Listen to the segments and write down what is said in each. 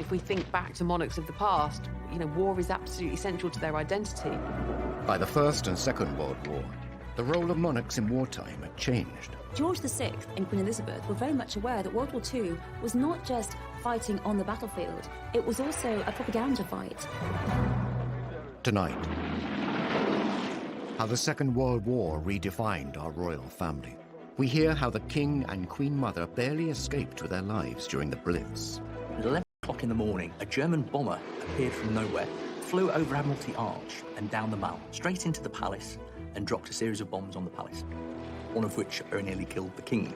If we think back to monarchs of the past, you know, war is absolutely central to their identity. By the First and Second World War, the role of monarchs in wartime had changed. George VI and Queen Elizabeth were very much aware that World War II was not just fighting on the battlefield, it was also a propaganda fight. Tonight, how the Second World War redefined our royal family. We hear how the King and Queen Mother barely escaped with their lives during the Blitz. At 11 o'clock in the morning, a German bomber appeared from nowhere, flew over Admiralty Arch and down the Mall, straight into the palace, and dropped a series of bombs on the palace, one of which very nearly killed the King.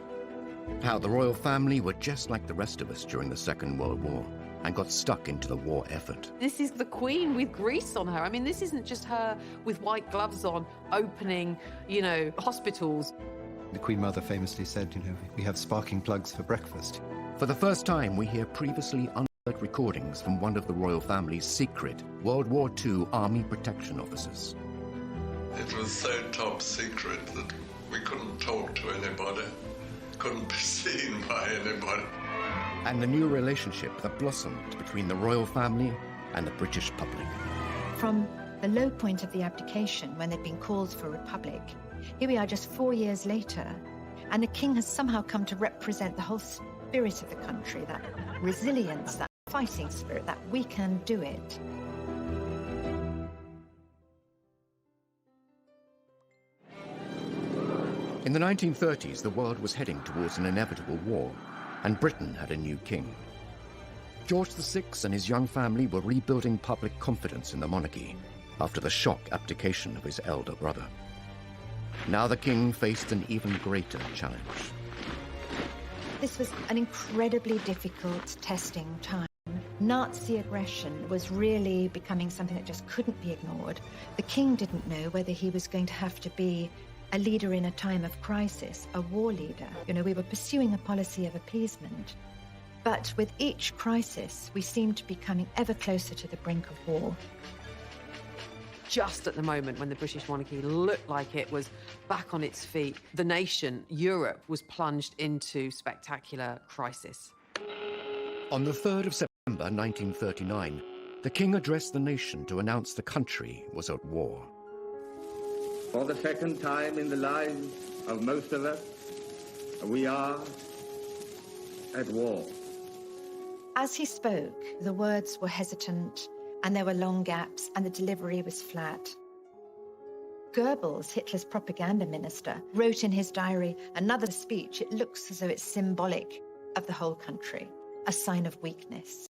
How the royal family were just like the rest of us during the Second World War and got stuck into the war effort. This is the Queen with grease on her. I mean, this isn't just her with white gloves on, opening, you know, hospitals. The Queen Mother famously said, you know, we have sparking plugs for breakfast. For the first time, we hear previously unheard recordings from one of the royal family's secret World War II Army protection officers. It was so top secret that we couldn't talk to anybody, couldn't be seen by anybody. And the new relationship that blossomed between the royal family and the British public. From the low point of the abdication, when they'd been called for a republic, here we are just 4 years later, and the King has somehow come to represent the whole spirit of the country, that resilience, that fighting spirit, that we can do it. In the 1930s, the world was heading towards an inevitable war, and Britain had a new king. George VI and his young family were rebuilding public confidence in the monarchy after the shock abdication of his elder brother. Now the king faced an even greater challenge. This was an incredibly difficult testing time. Nazi aggression was really becoming something that just couldn't be ignored. The king didn't know whether he was going to have to be a leader in a time of crisis, a war leader. You know, we were pursuing a policy of appeasement. But with each crisis, we seemed to be coming ever closer to the brink of war. Just at the moment when the British monarchy looked like it was back on its feet, the nation, Europe, was plunged into spectacular crisis. On the 3rd of September 1939, the king addressed the nation to announce the country was at war. For the second time in the lives of most of us, we are at war. As he spoke, the words were hesitant, and there were long gaps, and the delivery was flat. Goebbels, Hitler's propaganda minister, wrote in his diary, another speech, it looks as though it's symbolic of the whole country, a sign of weakness.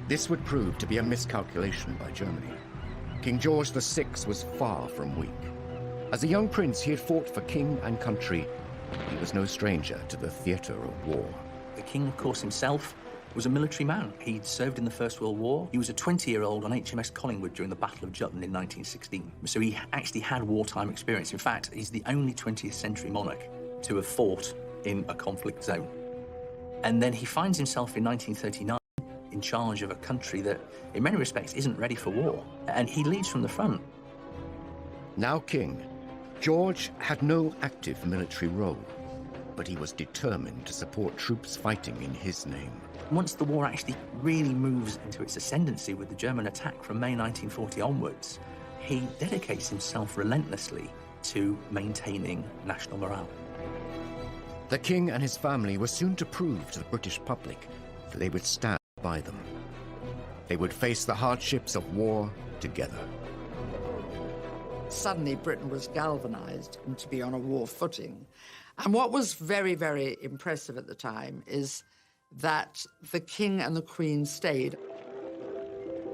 This would prove to be a miscalculation by Germany. King George VI was far from weak. As a young prince, he had fought for king and country. He was no stranger to the theatre of war. The King, of course, himself was a military man. He'd served in the First World War. He was a 20-year-old on HMS Collingwood during the Battle of Jutland in 1916. So he actually had wartime experience. In fact, he's the only 20th century monarch to have fought in a conflict zone. And then he finds himself in 1939 in charge of a country that, in many respects, isn't ready for war. And he leads from the front. Now king, George had no active military role, but he was determined to support troops fighting in his name. Once the war actually really moves into its ascendancy with the German attack from May 1940 onwards, he dedicates himself relentlessly to maintaining national morale. The king and his family were soon to prove to the British public that they would stand by them. They would face the hardships of war together. Suddenly Britain was galvanized to be on a war footing. And what was very, very impressive at the time is that the King and the Queen stayed.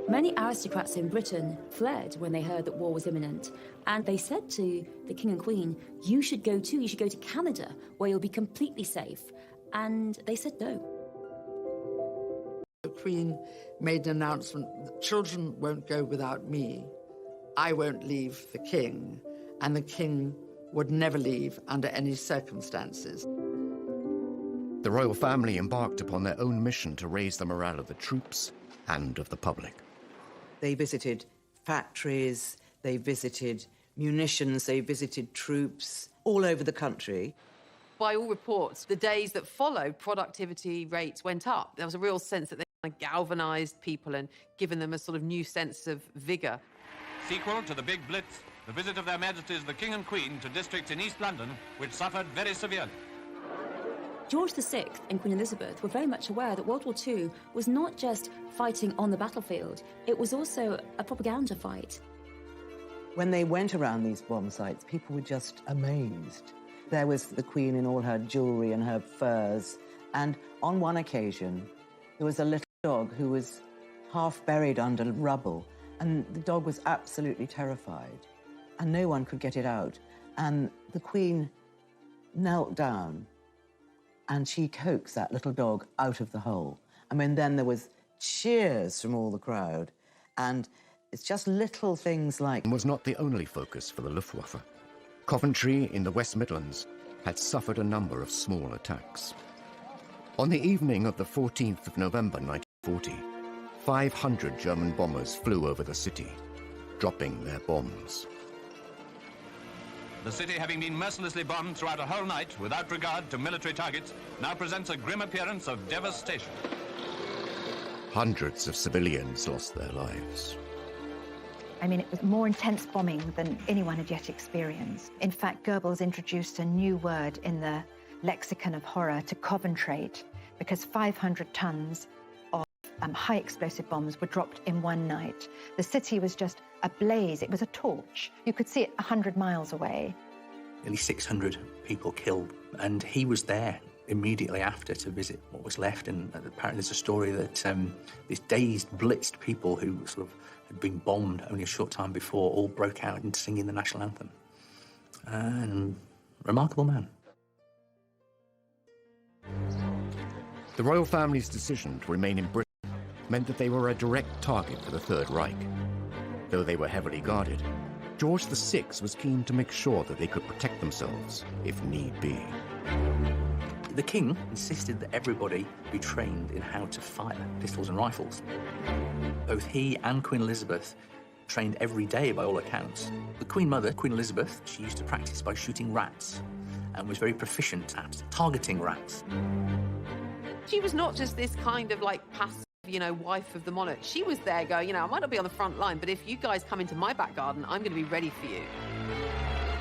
Many aristocrats in Britain fled when they heard that war was imminent, and they said to the King and Queen, you should go too, you should go to Canada, where you'll be completely safe. And they said no. The Queen made an announcement that children won't go without me. I won't leave the King, and the King would never leave under any circumstances. The royal family embarked upon their own mission to raise the morale of the troops and of the public. They visited factories, they visited munitions, they visited troops all over the country. By all reports, the days that followed, productivity rates went up. There was a real sense that they galvanised people and given them a sort of new sense of vigour. Sequel to the Big Blitz, the visit of Their Majesties the King and Queen to districts in East London which suffered very severely. George VI and Queen Elizabeth were very much aware that World War II was not just fighting on the battlefield, it was also a propaganda fight. When they went around these bomb sites, people were just amazed. There was the Queen in all her jewellery and her furs, and on one occasion, there was a little dog who was half buried under rubble, and the dog was absolutely terrified, and no one could get it out. And the Queen knelt down, and she coaxed that little dog out of the hole. I mean, then there was cheers from all the crowd, and it's just little things like... Was not the only focus for the Luftwaffe. Coventry in the West Midlands had suffered a number of small attacks. On the evening of the 14th of November 1940, 500 German bombers flew over the city, dropping their bombs. The city, having been mercilessly bombed throughout a whole night without regard to military targets, now presents a grim appearance of devastation. Hundreds of civilians lost their lives. I mean, it was more intense bombing than anyone had yet experienced. In fact, Goebbels introduced a new word in the lexicon of horror to Coventrate, because 500 tons of high explosive bombs were dropped in one night. The city was just ablaze. It was a torch. You could see it 100 miles away. Nearly 600 people killed, and he was there immediately after to visit what was left. And apparently there's a story that these dazed, blitzed people who sort of had been bombed only a short time before all broke out into singing the national anthem. And remarkable man. The royal family's decision to remain in Britain meant that they were a direct target for the Third Reich. Though they were heavily guarded, George VI was keen to make sure that they could protect themselves, if need be. The king insisted that everybody be trained in how to fire pistols and rifles. Both he and Queen Elizabeth trained every day by all accounts. The Queen Mother, Queen Elizabeth, she used to practice by shooting rats and was very proficient at targeting rats. She was not just this kind of like passive, wife of the monarch. She was there going, I might not be on the front line, but if you guys come into my back garden, I'm going to be ready for you.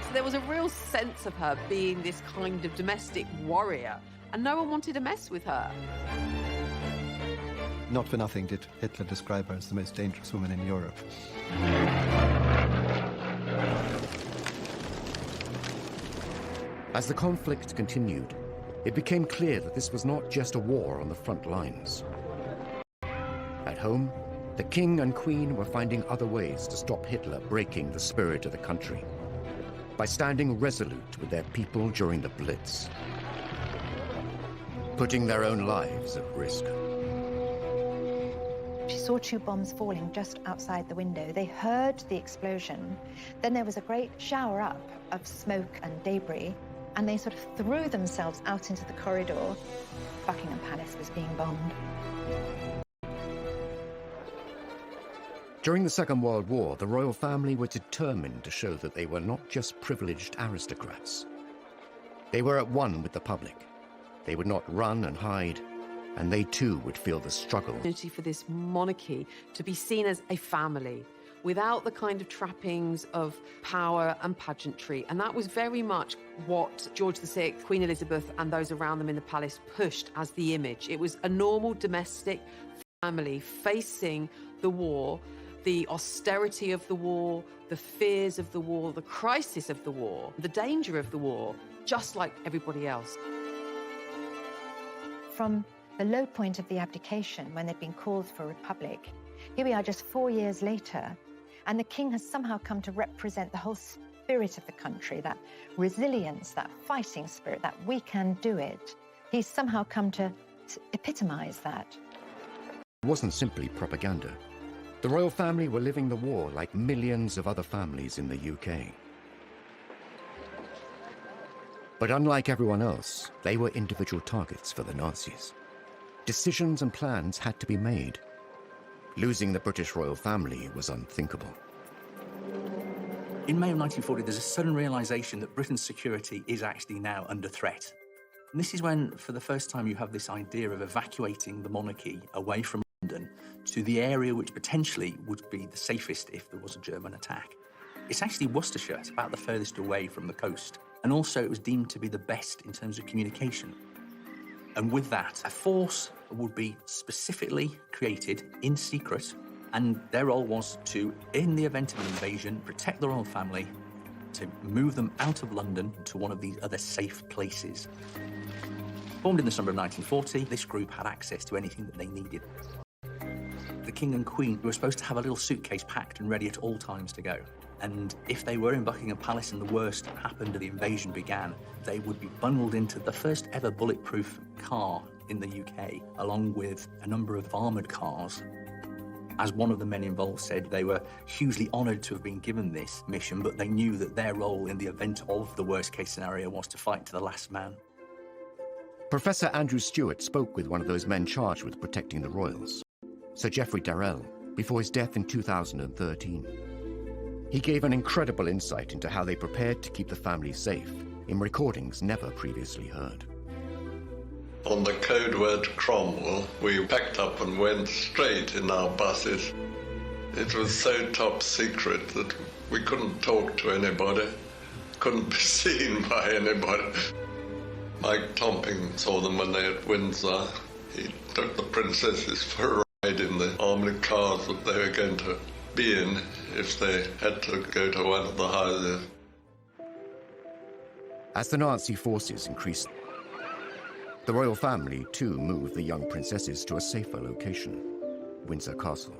So there was a real sense of her being this kind of domestic warrior, and no one wanted to mess with her. Not for nothing did Hitler describe her as the most dangerous woman in Europe. As the conflict continued, it became clear that this was not just a war on the front lines. At home, the King and Queen were finding other ways to stop Hitler breaking the spirit of the country, by standing resolute with their people during the Blitz, putting their own lives at risk. She saw 2 bombs falling just outside the window. They heard the explosion. Then there was a great shower up of smoke and debris, and they sort of threw themselves out into the corridor. Buckingham Palace was being bombed. During the Second World War, the royal family were determined to show that they were not just privileged aristocrats. They were at one with the public. They would not run and hide, and they too would feel the struggle. For this monarchy to be seen as a family, without the kind of trappings of power and pageantry. And that was very much what George VI, Queen Elizabeth, and those around them in the palace pushed as the image. It was a normal domestic family facing the war, the austerity of the war, the fears of the war, the crisis of the war, the danger of the war, just like everybody else. From the low point of the abdication, when they'd been called for a republic, here we are just 4 years later, and the king has somehow come to represent the whole spirit of the country, that resilience, that fighting spirit, that we can do it. He's somehow come to epitomize that. It wasn't simply propaganda. The royal family were living the war like millions of other families in the UK. But unlike everyone else, they were individual targets for the Nazis. Decisions and plans had to be made. Losing the British royal family was unthinkable. In May of 1940, there's a sudden realization that Britain's security is actually now under threat. And this is when, for the first time, you have this idea of evacuating the monarchy away from London to the area which potentially would be the safest if there was a German attack. It's actually Worcestershire. It's about the furthest away from the coast. And also it was deemed to be the best in terms of communication. And with that, a force would be specifically created in secret, and their role was to, in the event of an invasion, protect the royal family, to move them out of London to one of these other safe places. Formed in the summer of 1940, this group had access to anything that they needed. The King and Queen were supposed to have a little suitcase packed and ready at all times to go. And if they were in Buckingham Palace and the worst happened and the invasion began, they would be bundled into the first ever bulletproof car in the UK, along with a number of armoured cars. As one of the men involved said, they were hugely honoured to have been given this mission, but they knew that their role in the event of the worst-case scenario was to fight to the last man. Professor Andrew Stewart spoke with one of those men charged with protecting the royals, Sir Geoffrey Darrell, before his death in 2013. He gave an incredible insight into how they prepared to keep the family safe in recordings never previously heard. On the code word Cromwell, we packed up and went straight in our buses. It was so top secret that we couldn't talk to anybody, couldn't be seen by anybody. Mike Tomping saw them when they were at Windsor. He took the princesses for a ride in the armoured cars that they were going to be in if they had to go to one of the houses. As the Nazi forces increased, the royal family too moved the young princesses to a safer location, Windsor Castle.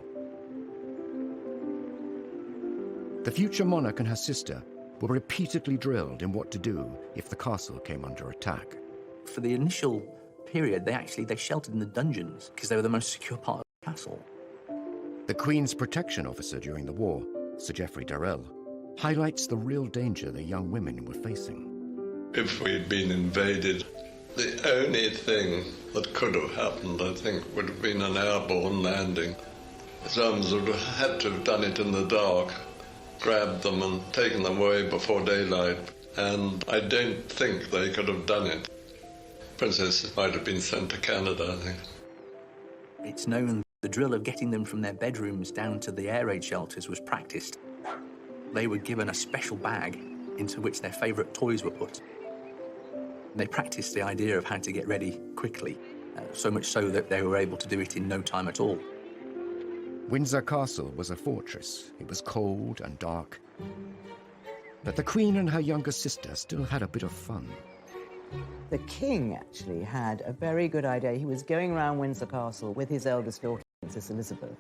The future monarch and her sister were repeatedly drilled in what to do if the castle came under attack. For the initial period, they sheltered in the dungeons because they were the most secure part of the castle. The Queen's protection officer during the war, Sir Geoffrey Darrell, highlights the real danger the young women were facing. If we'd been invaded, the only thing that could have happened, I think, would have been an airborne landing. The Germans would have had to have done it in the dark, grabbed them and taken them away before daylight, and I don't think they could have done it. Princesses might have been sent to Canada, I think. It's known the drill of getting them from their bedrooms down to the air raid shelters was practiced. They were given a special bag into which their favourite toys were put. They practiced the idea of how to get ready quickly, so much so that they were able to do it in no time at all. Windsor Castle was a fortress. It was cold and dark. But the Queen and her younger sister still had a bit of fun. The king actually had a very good idea. He was going around Windsor Castle with his eldest daughter, Princess Elizabeth,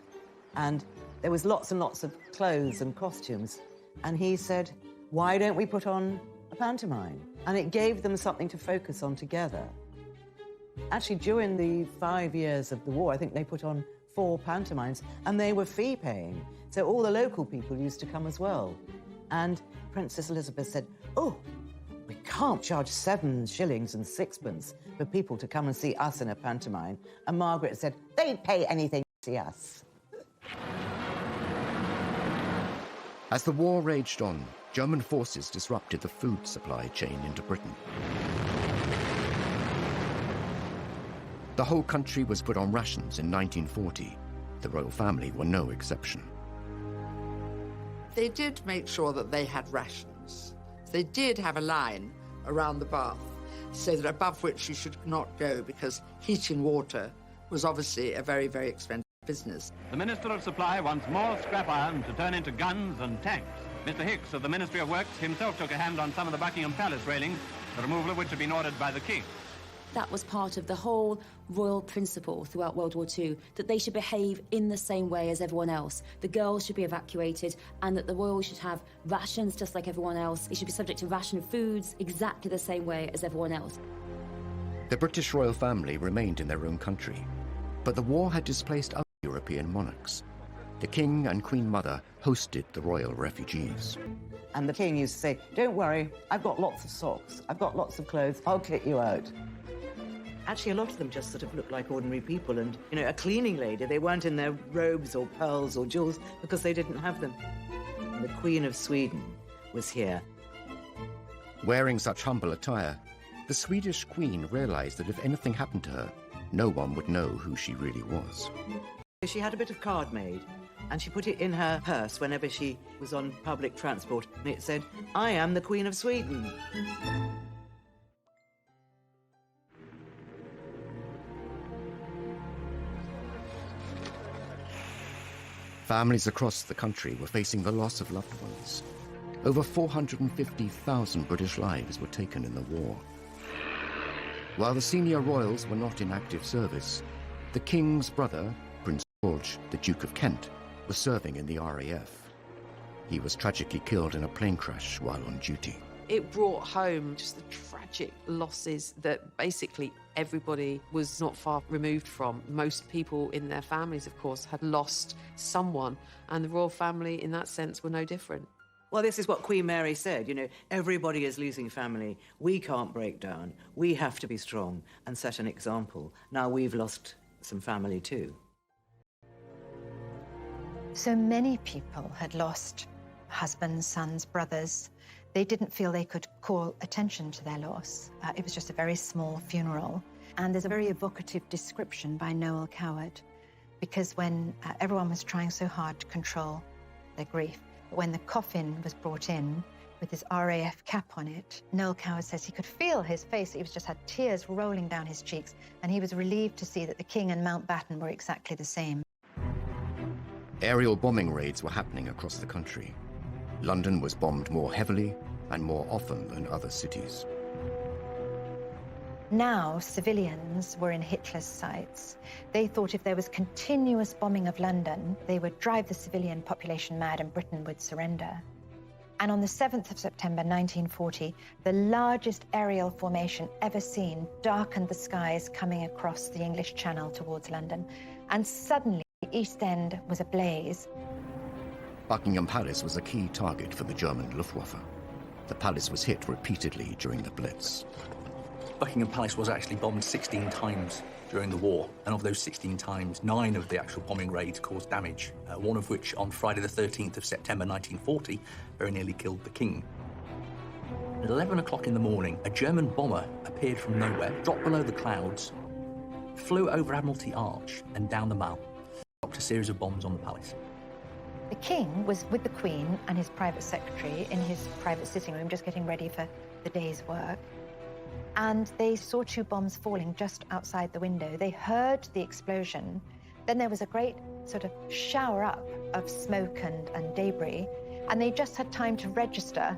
and there was lots and lots of clothes and costumes, and he said, why don't we put on a pantomime? And it gave them something to focus on together. Actually, during the 5 years of the war, I think they put on 4 pantomimes, and they were fee-paying, so all the local people used to come as well. And Princess Elizabeth said, oh, we can't charge 7 shillings and 6pence for people to come and see us in a pantomime. And Margaret said, they'd pay anything to see us. As the war raged on, German forces disrupted the food supply chain into Britain. The whole country was put on rations in 1940. The royal family were no exception. They did make sure that they had rations. They did have a line around the bath so that above which you should not go, because heating water was obviously a very, very expensive business. The Minister of Supply wants more scrap iron to turn into guns and tanks. Mr. Hicks of the Ministry of Works himself took a hand on some of the Buckingham Palace railings, the removal of which had been ordered by the King. That was part of the whole royal principle throughout World War II, that they should behave in the same way as everyone else. The girls should be evacuated, and that the royals should have rations just like everyone else. They should be subject to ration foods exactly the same way as everyone else. The British royal family remained in their own country, but the war had displaced other European monarchs. The King and Queen Mother hosted the royal refugees. And the king used to say, don't worry, I've got lots of socks, I've got lots of clothes, I'll kit you out. Actually, a lot of them just sort of looked like ordinary people, and, you know, a cleaning lady, they weren't in their robes or pearls or jewels because they didn't have them. And the Queen of Sweden was here. Wearing such humble attire, the Swedish Queen realized that if anything happened to her, no one would know who she really was. She had a bit of card made, and she put it in her purse whenever she was on public transport, and it said, "I am the Queen of Sweden." Families across the country were facing the loss of loved ones. Over 450,000 British lives were taken in the war. While the senior royals were not in active service, the King's brother, Prince George, the Duke of Kent, was serving in the RAF. He was tragically killed in a plane crash while on duty. It brought home just the tragic losses that basically everybody was not far removed from. Most people in their families, of course, had lost someone, and the royal family, in that sense, were no different. Well, this is what Queen Mary said, you know, everybody is losing family. We can't break down. We have to be strong and set an example. Now we've lost some family too. So many people had lost husbands, sons, brothers. They didn't feel they could call attention to their loss. It was just a very small funeral. And there's a very evocative description by Noel Coward, because when everyone was trying so hard to control their grief, when the coffin was brought in with his RAF cap on it, Noel Coward says he could feel his face. He just had tears rolling down his cheeks, and he was relieved to see that the King and Mountbatten were exactly the same. Aerial bombing raids were happening across the country. London was bombed more heavily and more often than other cities. Now, civilians were in Hitler's sights. They thought if there was continuous bombing of London, they would drive the civilian population mad and Britain would surrender. And on the 7th of September 1940, the largest aerial formation ever seen darkened the skies coming across the English Channel towards London. And suddenly, the East End was ablaze. Buckingham Palace was a key target for the German Luftwaffe. The palace was hit repeatedly during the Blitz. Buckingham Palace was actually bombed 16 times during the war, and of those 16 times, 9 of the actual bombing raids caused damage, one of which on Friday the 13th of September 1940 very nearly killed the King. At 11 o'clock in the morning, a German bomber appeared from nowhere, dropped below the clouds, flew over Admiralty Arch and down the Mall, dropped a series of bombs on the palace. The King was with the Queen and his private secretary in his private sitting room, just getting ready for the day's work. And they saw 2 bombs falling just outside the window. They heard the explosion. Then there was a great sort of shower up of smoke and debris. And they just had time to register,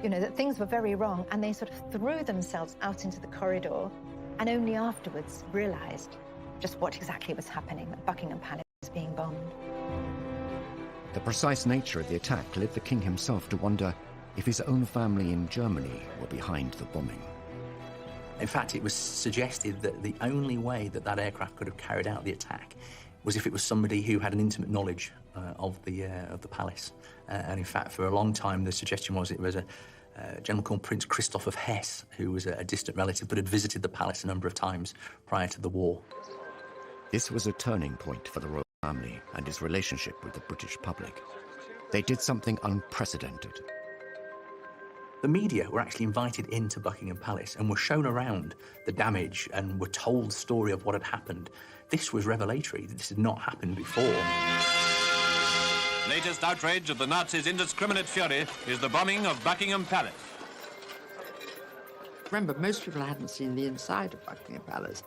you know, that things were very wrong. And they sort of threw themselves out into the corridor and only afterwards realized just what exactly was happening, that Buckingham Palace was being bombed. The precise nature of the attack led the King himself to wonder if his own family in Germany were behind the bombing. In fact, it was suggested that the only way that that aircraft could have carried out the attack was if it was somebody who had an intimate knowledge of the palace. And in fact, for a long time, the suggestion was it was a gentleman called Prince Christoph of Hesse, who was a distant relative but had visited the palace a number of times prior to the war. This was a turning point for the royal family and his relationship with the British public. They did something unprecedented. The media were actually invited into Buckingham Palace and were shown around the damage and were told the story of what had happened. This was revelatory. This had not happened before. Latest outrage of the Nazis' indiscriminate fury is the bombing of Buckingham Palace. Remember, most people hadn't seen the inside of Buckingham Palace.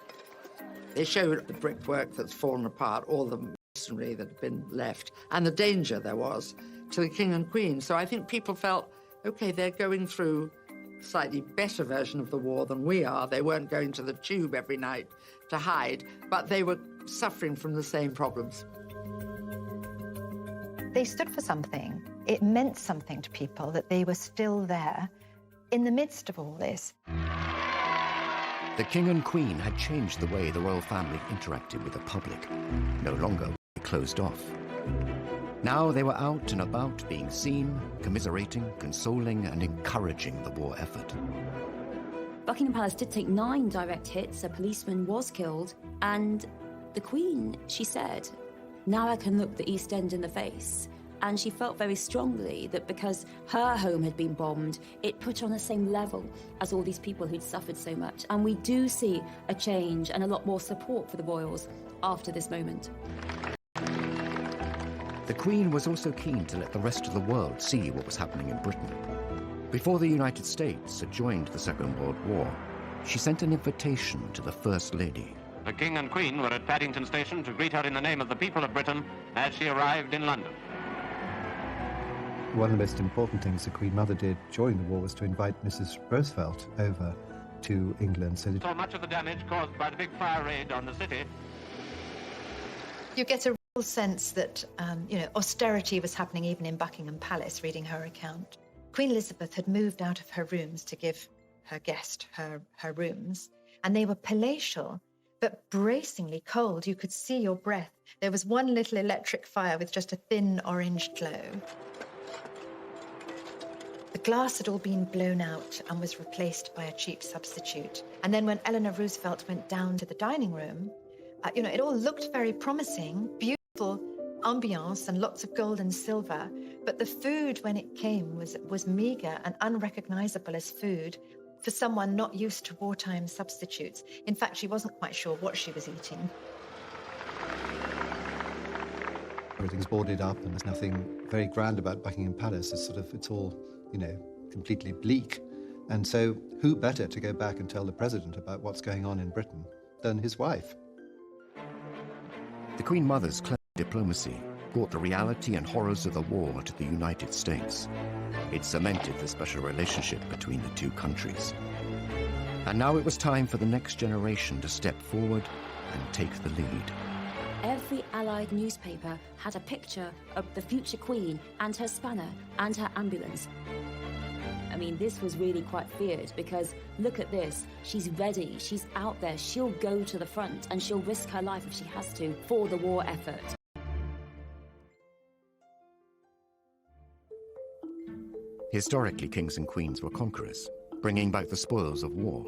They showed the brickwork that's fallen apart, all the masonry that had been left, and the danger there was to the King and Queen. So I think people felt, OK, they're going through a slightly better version of the war than we are. They weren't going to the tube every night to hide, but they were suffering from the same problems. They stood for something. It meant something to people that they were still there in the midst of all this. The King and Queen had changed the way the royal family interacted with the public. No longer were they closed off. Now they were out and about, being seen, commiserating, consoling, and encouraging the war effort. Buckingham Palace did take 9 direct hits, a policeman was killed, and the Queen, she said, "Now I can look the East End in the face." And she felt very strongly that because her home had been bombed, it put her on the same level as all these people who'd suffered so much. And we do see a change and a lot more support for the royals after this moment. The Queen was also keen to let the rest of the world see what was happening in Britain. Before the United States had joined the Second World War, she sent an invitation to the First Lady. The King and Queen were at Paddington Station to greet her in the name of the people of Britain as she arrived in London. One of the most important things the Queen Mother did during the war was to invite Mrs. Roosevelt over to England. So much of the damage caused by the big fire raid on the city. You get a real sense that, austerity was happening even in Buckingham Palace, reading her account. Queen Elizabeth had moved out of her rooms to give her guest her rooms, and they were palatial, but bracingly cold. You could see your breath. There was one little electric fire with just a thin orange glow. The glass had all been blown out and was replaced by a cheap substitute. And then when Eleanor Roosevelt went down to the dining room, it all looked very promising, beautiful ambiance and lots of gold and silver, but the food when it came was meager and unrecognizable as food for someone not used to wartime substitutes. In fact, she wasn't quite sure what she was eating. everything's boarded up and there's nothing very grand about Buckingham Palace. It's all, completely bleak. And so who better to go back and tell the president about what's going on in Britain than his wife? The Queen Mother's clever diplomacy brought the reality and horrors of the war to the United States. It cemented the special relationship between the two countries. And now it was time for the next generation to step forward and take the lead. Every Allied newspaper had a picture of the future Queen and her spanner and her ambulance. I mean, this was really quite feared because look at this. She's ready. She's out there. She'll go to the front and she'll risk her life if she has to for the war effort. Historically, kings and queens were conquerors, bringing back the spoils of war.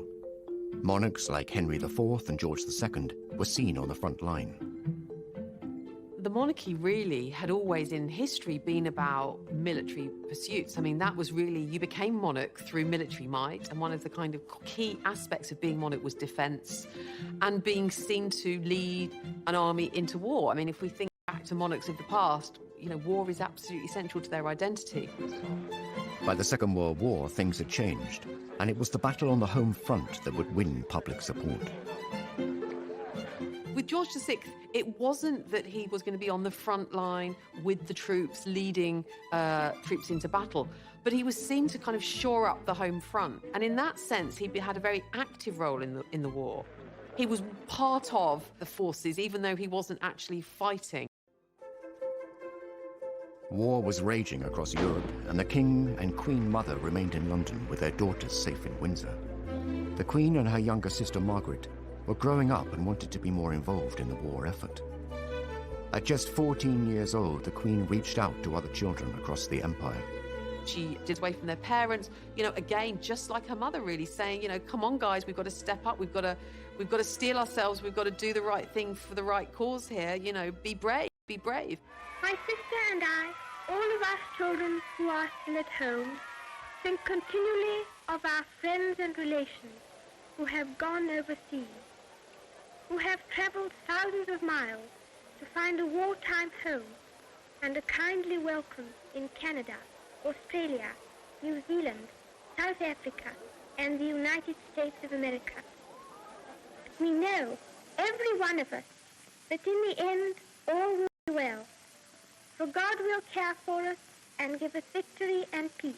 Monarchs like Henry IV and George II were seen on the front line. The monarchy really had always in history been about military pursuits. I mean, that was really, you became monarch through military might, and one of the kind of key aspects of being monarch was defense and being seen to lead an army into war. I mean, if we think back to monarchs of the past, war is absolutely central to their identity. By the Second World War, things had changed, and it was the battle on the home front that would win public support. With George VI, it wasn't that he was going to be on the front line with the troops, leading troops into battle, but he was seen to kind of shore up the home front. And in that sense, he had a very active role in the war. He was part of the forces, even though he wasn't actually fighting. War was raging across Europe, and the King and Queen Mother remained in London with their daughters safe in Windsor. The Queen and her younger sister Margaret were growing up and wanted to be more involved in the war effort. At just 14 years old, the Queen reached out to other children across the empire. She did away from their parents, again, just like her mother, really saying, come on, guys, we've got to step up, we've got to steel ourselves, we've got to do the right thing for the right cause here, be brave, be brave. My sister and I, all of us children who are still at home, think continually of our friends and relations who have gone overseas, who have travelled thousands of miles to find a wartime home and a kindly welcome in Canada, Australia, New Zealand, South Africa, and the United States of America. We know, every one of us, that in the end all will be well, for God will care for us and give us victory and peace.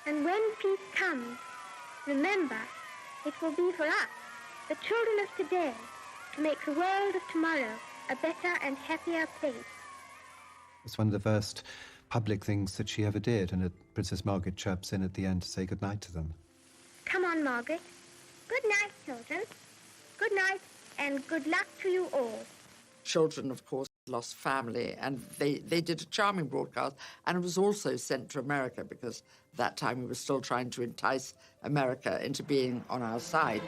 And when peace comes, remember, it will be for us, the children of today, to make the world of tomorrow a better and happier place. It's one of the first public things that she ever did, and Princess Margaret chirps in at the end to say goodnight to them. Come on, Margaret. Good night, children. Good night, and good luck to you all. Children, of course, lost family, and they did a charming broadcast, and it was also sent to America because at that time we were still trying to entice America into being on our side.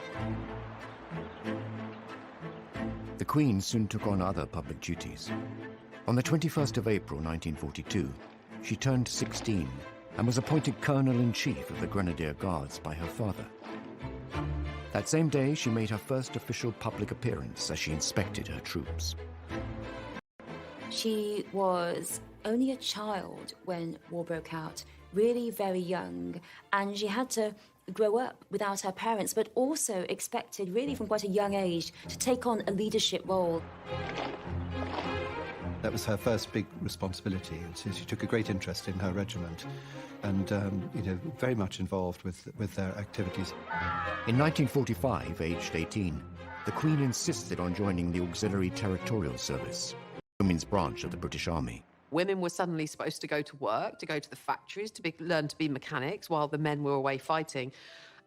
The Queen soon took on other public duties. On the 21st of April 1942, she turned 16 and was appointed Colonel-in-Chief of the Grenadier Guards by her father. That same day, she made her first official public appearance as she inspected her troops. She was only a child when war broke out, really very young, and she had to grow up without her parents, but also expected, really from quite a young age, to take on a leadership role. That was her first big responsibility, and so she took a great interest in her regiment and, very much involved with their activities. In 1945, aged 18, the Queen insisted on joining the Auxiliary Territorial Service, the women's branch of the British Army. Women were suddenly supposed to go to work, to go to the factories, to learn to be mechanics while the men were away fighting.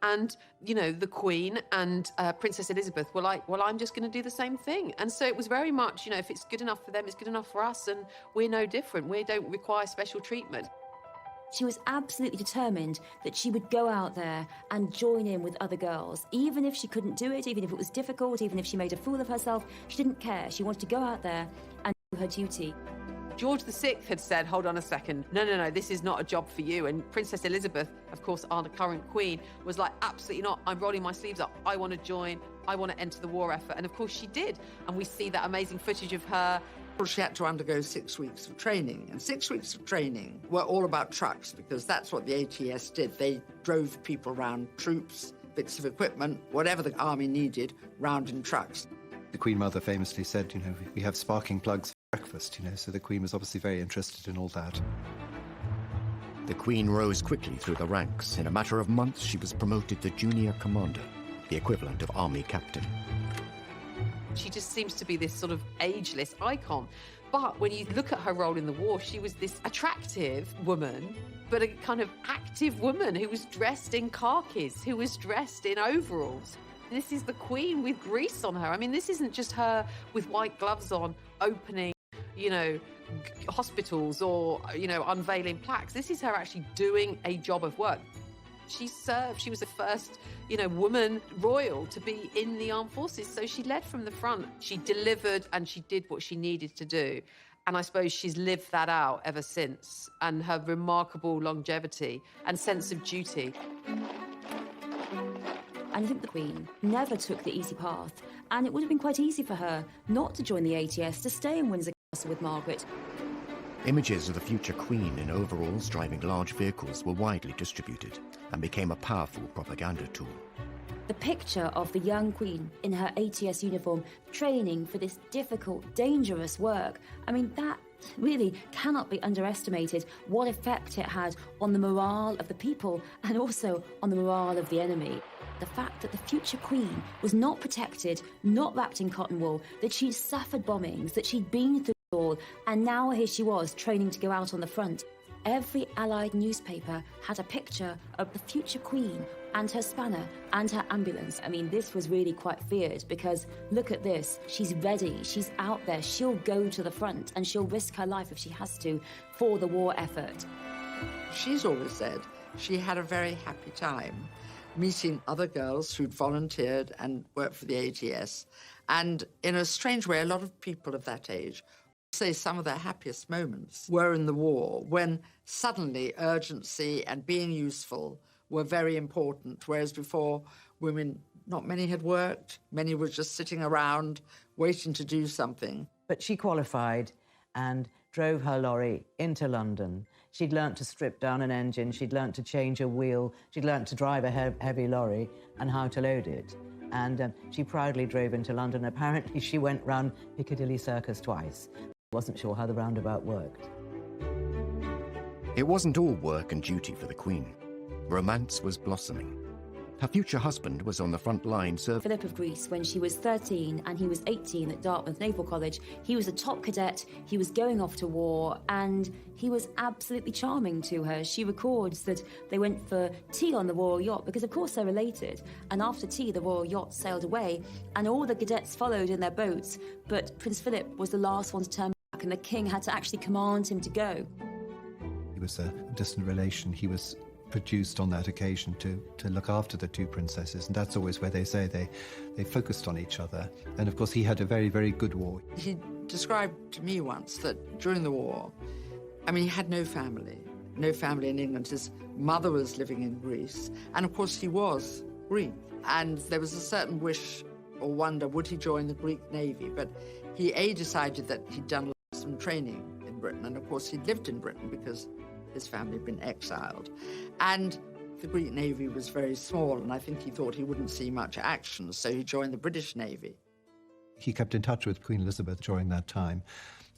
And, the Queen and Princess Elizabeth were like, well, I'm just going to do the same thing. And so it was very much, if it's good enough for them, it's good enough for us, and we're no different. We don't require special treatment. She was absolutely determined that she would go out there and join in with other girls. Even if she couldn't do it, even if it was difficult, even if she made a fool of herself, she didn't care. She wanted to go out there and do her duty. George VI had said, hold on a second, no, this is not a job for you. And Princess Elizabeth, of course, our current queen, was like, absolutely not. I'm rolling my sleeves up. I want to join. I want to enter the war effort. And of course she did. And we see that amazing footage of her. She had to undergo 6 weeks of training. And 6 weeks of training were all about trucks, because that's what the ATS did. They drove people around, troops, bits of equipment, whatever the army needed, round in trucks. The Queen Mother famously said, we have sparking plugs for breakfast, so the Queen was obviously very interested in all that. The Queen rose quickly through the ranks. In a matter of months, she was promoted to junior commander, the equivalent of army captain. She just seems to be this sort of ageless icon. But when you look at her role in the war, she was this attractive woman, but a kind of active woman who was dressed in khakis, who was dressed in overalls. This is the Queen with grease on her. I mean, this isn't just her with white gloves on, opening, hospitals or, unveiling plaques. This is her actually doing a job of work. She served. She was the first, woman royal to be in the armed forces. So she led from the front. She delivered and she did what she needed to do. And I suppose she's lived that out ever since. And her remarkable longevity and sense of duty. And I think the Queen never took the easy path. And it would have been quite easy for her not to join the ATS, to stay in Windsor Castle with Margaret. Images of the future Queen in overalls driving large vehicles were widely distributed and became a powerful propaganda tool. The picture of the young Queen in her ATS uniform training for this difficult, dangerous work, that really cannot be underestimated, what effect it had on the morale of the people and also on the morale of the enemy. The fact that the future Queen was not protected, not wrapped in cotton wool, that she'd suffered bombings, that she'd been through it all, and now here she was training to go out on the front. Every Allied newspaper had a picture of the future Queen and her spanner and her ambulance. This was really quite feared, because look at this. She's ready. She's out there. She'll go to the front and she'll risk her life if she has to for the war effort. She's always said she had a very happy time meeting other girls who'd volunteered and worked for the ATS. And in a strange way, a lot of people of that age say some of their happiest moments were in the war, when suddenly urgency and being useful were very important, whereas before women, not many had worked, many were just sitting around waiting to do something. But she qualified and drove her lorry into London. She'd learnt to strip down an engine, she'd learnt to change a wheel, she'd learnt to drive a heavy lorry and how to load it. And she proudly drove into London. Apparently she went round Piccadilly Circus twice. Wasn't sure how the roundabout worked. It wasn't all work and duty for the Queen. Romance was blossoming. Her future husband was on the front line serving. Philip of Greece, when she was 13 and he was 18 at Dartmouth Naval College, he was a top cadet, he was going off to war, and he was absolutely charming to her. She records that they went for tea on the Royal Yacht, because of course they're related, and after tea the Royal Yacht sailed away, and all the cadets followed in their boats, but Prince Philip was the last one to turn back, and the king had to actually command him to go. He was a distant relation. He was produced on that occasion to look after the two princesses, and that's always where they say they focused on each other. And of course he had a very, very good war. He described to me once that during the war, he had no family in England. His mother was living in Greece, and of course he was Greek, and there was a certain wish or wonder, would he join the Greek Navy? But he decided that he'd done lots some training in Britain. And of course, he'd lived in Britain because his family had been exiled. And the Greek Navy was very small, and I think he thought he wouldn't see much action, so he joined the British Navy. He kept in touch with Queen Elizabeth during that time.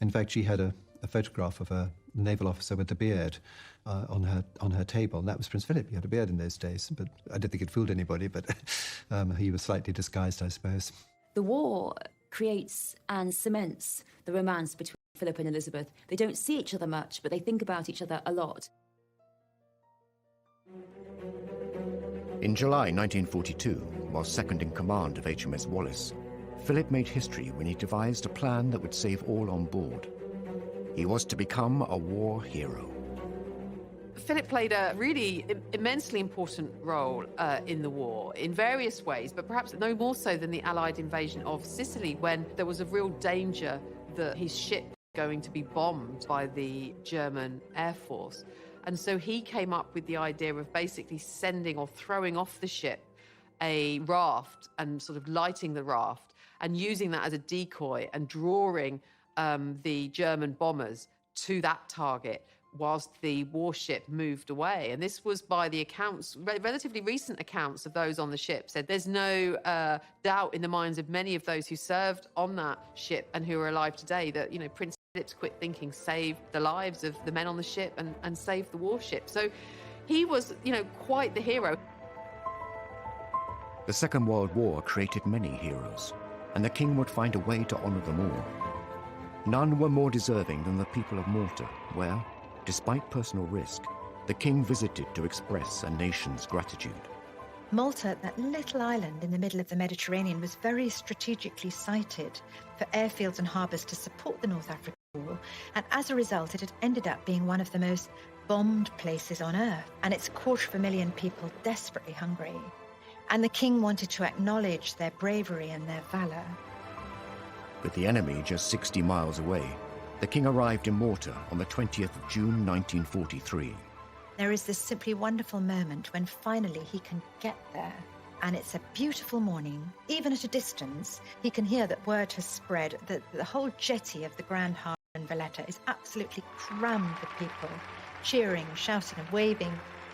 In fact, she had a photograph of a naval officer with a beard on her table, and that was Prince Philip. He had a beard in those days, but I don't think it fooled anybody, but he was slightly disguised, I suppose. The war creates and cements the romance between Philip and Elizabeth. They don't see each other much, but they think about each other a lot. In July 1942, while second in command of HMS Wallace, Philip made history when he devised a plan that would save all on board. He was to become a war hero. Philip played a really immensely important role in the war in various ways, but perhaps no more so than the Allied invasion of Sicily, when there was a real danger that his ship was going to be bombed by the German Air Force. And so he came up with the idea of basically sending or throwing off the ship a raft and sort of lighting the raft and using that as a decoy and drawing the German bombers to that target whilst the warship moved away. And this was by the accounts, relatively recent accounts of those on the ship, said there's no doubt in the minds of many of those who served on that ship and who are alive today that, you know, Prince Philip's quick thinking saved the lives of the men on the ship and saved the warship. So he was, you know, quite the hero. The Second World War created many heroes, and the king would find a way to honor them all. None were more deserving than the people of Malta, where, despite personal risk, the king visited to express a nation's gratitude. Malta, that little island in the middle of the Mediterranean, was very strategically sited for airfields and harbours to support the North African War, and as a result, it had ended up being one of the most bombed places on earth, and its 250,000 people desperately hungry. And the king wanted to acknowledge their bravery and their valour. With the enemy just 60 miles away, the king arrived in Malta on the 20th of June 1943. There is this simply wonderful moment when finally he can get there. And it's a beautiful morning. Even at a distance, he can hear that word has spread that the whole jetty of the Grand Harbour in Valletta is absolutely crammed with people, cheering, shouting and waving.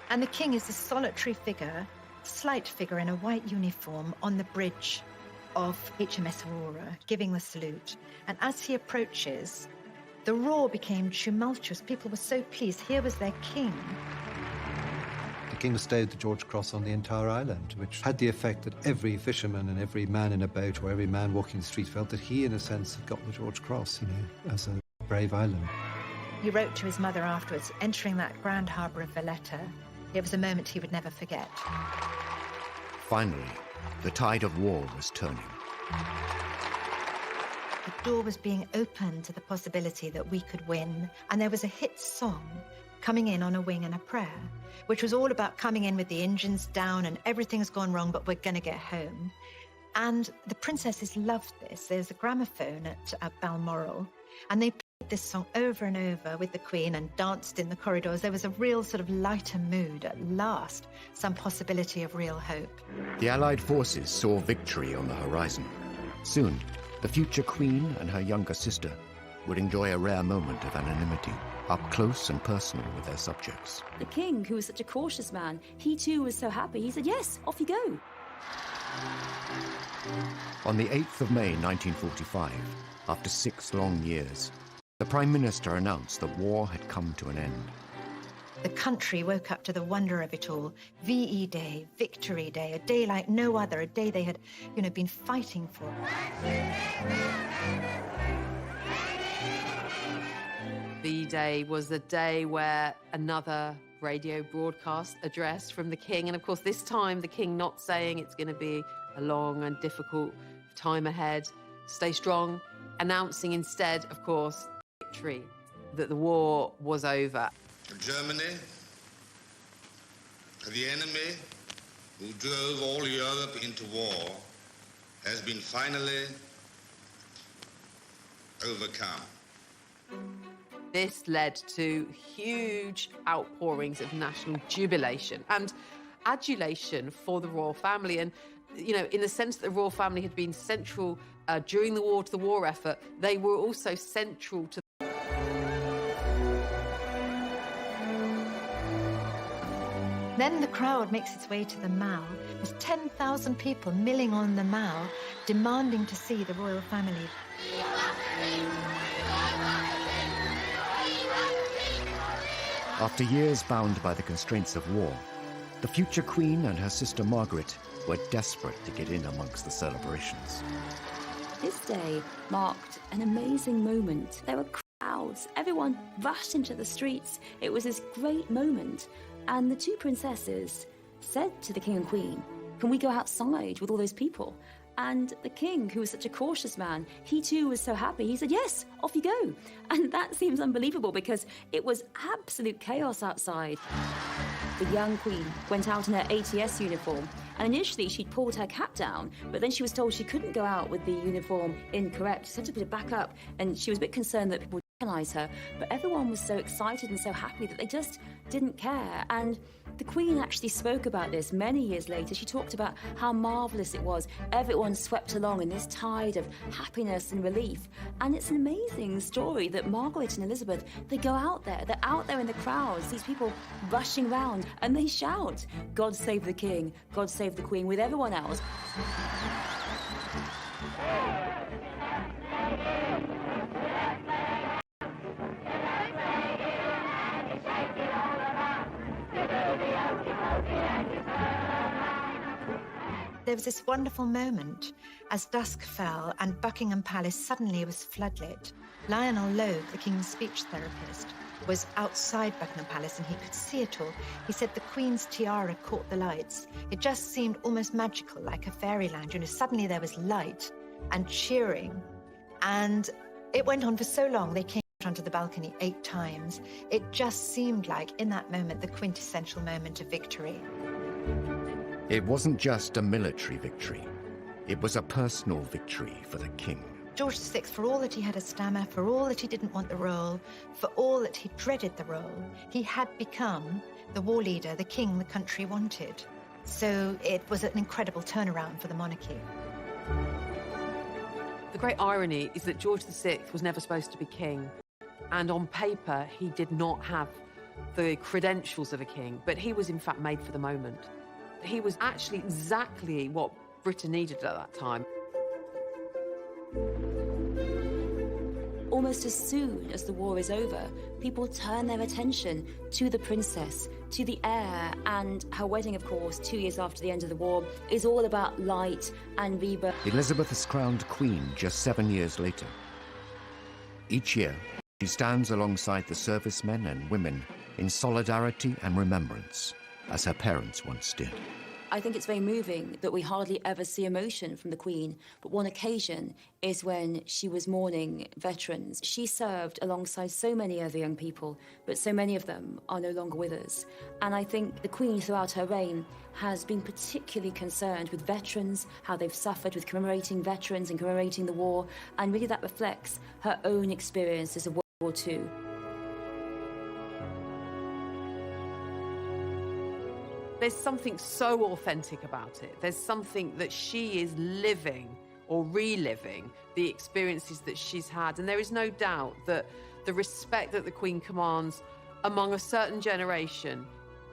And the king is a solitary figure, slight figure in a white uniform on the bridge of HMS Aurora, giving the salute. And as he approaches, the roar became tumultuous. People were so pleased. Here was their king. The king bestowed the George Cross on the entire island, which had the effect that every fisherman and every man in a boat or every man walking the street felt that he, in a sense, had got the George Cross, you know, as a brave island. He wrote to his mother afterwards, entering that Grand Harbour of Valletta. It was a moment he would never forget. Finally, the tide of war was turning. The door was being opened to the possibility that we could win, and there was a hit song, Coming In on a Wing and a Prayer, which was all about coming in with the engines down and everything's gone wrong, but we're going to get home. And the princesses loved this. There's a gramophone at Balmoral, and they played this song over and over with the Queen and danced in the corridors. There was a real sort of lighter mood at last, some possibility of real hope. The Allied forces saw victory on the horizon. Soon, the future Queen and her younger sister would enjoy a rare moment of anonymity, up close and personal with their subjects. The king, who was such a cautious man, he too was so happy. He said, yes, off you go. On the 8th of May 1945, after 6 long years, the Prime Minister announced that war had come to an end. The country woke up to the wonder of it all. VE Day, Victory Day, a day like no other, a day they had, been fighting for. VE Day was the day where another radio broadcast address from the king, and of course this time the king not saying it's going to be a long and difficult time ahead, stay strong, announcing instead, of course, victory, that the war was over. Germany, the enemy who drove all Europe into war, has been finally overcome. This led to huge outpourings of national jubilation and adulation for the royal family. And, in the sense that the royal family had been central during the war to the war effort, they were also central to Then the crowd makes its way to the Mall. There's 10,000 people milling on the Mall, demanding to see the royal family. After years bound by the constraints of war, the future queen and her sister Margaret were desperate to get in amongst the celebrations. This day marked an amazing moment. There were crowds. Everyone rushed into the streets. It was this great moment. And the two princesses said to the king and queen, "Can we go outside with all those people?" And the king, who was such a cautious man, he too was so happy. He said, "Yes, off you go." And that seems unbelievable because it was absolute chaos outside. The young queen went out in her ATS uniform, and initially she'd pulled her cap down, but then she was told she couldn't go out with the uniform incorrect. She had to put it back up, and she was a bit concerned that people would recognize her. But everyone was so excited and so happy that they just didn't care. And the Queen actually spoke about this many years later. She talked about how marvellous it was. Everyone swept along in this tide of happiness and relief. And it's an amazing story that Margaret and Elizabeth, they go out there. They're out there in the crowds, these people rushing round, and they shout, "God save the King, God save the Queen," with everyone else. There was this wonderful moment as dusk fell and Buckingham Palace suddenly was floodlit. Lionel Logue, the King's speech therapist, was outside Buckingham Palace and he could see it all. He said the Queen's tiara caught the lights. It just seemed almost magical, like a fairyland. You know, suddenly there was light and cheering. And it went on for so long. They came out onto the balcony 8 times. It just seemed like, in that moment, the quintessential moment of victory. It wasn't just a military victory. It was a personal victory for the king. George VI, for all that he had a stammer, for all that he didn't want the role, for all that he dreaded the role, he had become the war leader, the king the country wanted. So it was an incredible turnaround for the monarchy. The great irony is that George VI was never supposed to be king. And on paper, he did not have the credentials of a king, but he was in fact made for the moment. He was actually exactly what Britain needed at that time. Almost as soon as the war is over, people turn their attention to the princess, to the heir, and her wedding, of course, 2 years after the end of the war, is all about light and rebirth. Elizabeth is crowned queen just 7 years later. Each year, she stands alongside the servicemen and women in solidarity and remembrance, as her parents once did. I think it's very moving that we hardly ever see emotion from the Queen, but one occasion is when she was mourning veterans. She served alongside so many other young people, but so many of them are no longer with us. And I think the Queen, throughout her reign, has been particularly concerned with veterans, how they've suffered, with commemorating veterans and commemorating the war, and really that reflects her own experiences of World War II. There's something so authentic about it. There's something that she is living or reliving the experiences that she's had. And there is no doubt that the respect that the Queen commands among a certain generation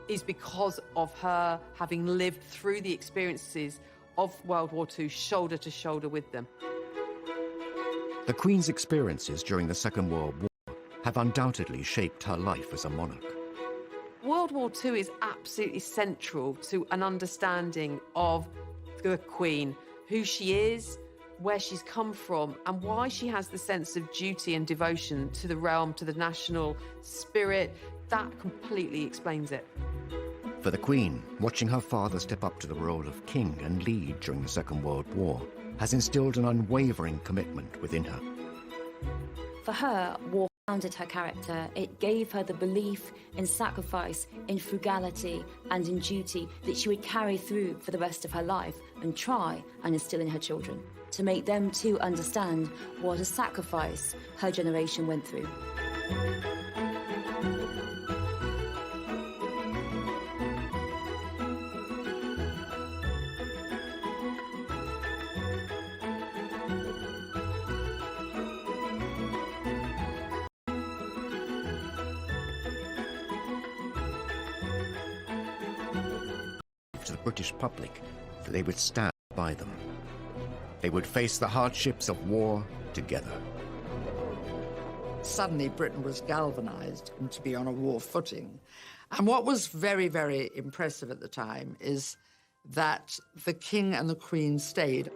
is because of her having lived through the experiences of World War II shoulder to shoulder with them. The Queen's experiences during the Second World War have undoubtedly shaped her life as a monarch. World War II is absolutely central to an understanding of the Queen, who she is, where she's come from, and why she has the sense of duty and devotion to the realm, to the national spirit. That completely explains it. For the Queen, watching her father step up to the role of king and lead during the Second World War has instilled an unwavering commitment within her. For her, war founded her character. It gave her the belief in sacrifice, in frugality, and in duty that she would carry through for the rest of her life and try and instill in her children, to make them too understand what a sacrifice her generation went through. to the British public that they would stand by them. They would face the hardships of war together. Suddenly, Britain was galvanized to be on a war footing. And what was very, very impressive at the time is that the King and the Queen stayed.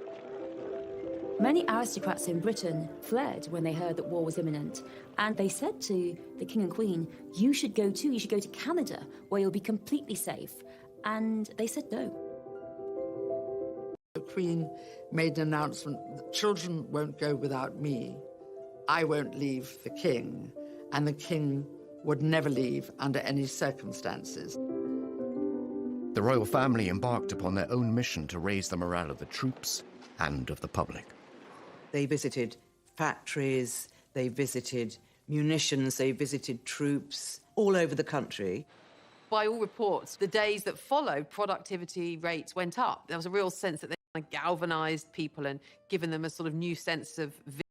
Many aristocrats in Britain fled when they heard that war was imminent, and they said to the King and Queen, you should go to Canada, where you'll be completely safe. And they said no. The Queen made an announcement that children won't go without me. I won't leave the King, and the King would never leave under any circumstances. The royal family embarked upon their own mission to raise the morale of the troops and of the public. They visited factories, they visited munitions, they visited troops all over the country. By all reports, the days that followed, productivity rates went up. There was a real sense that they kind of galvanised people and given them a sort of new sense of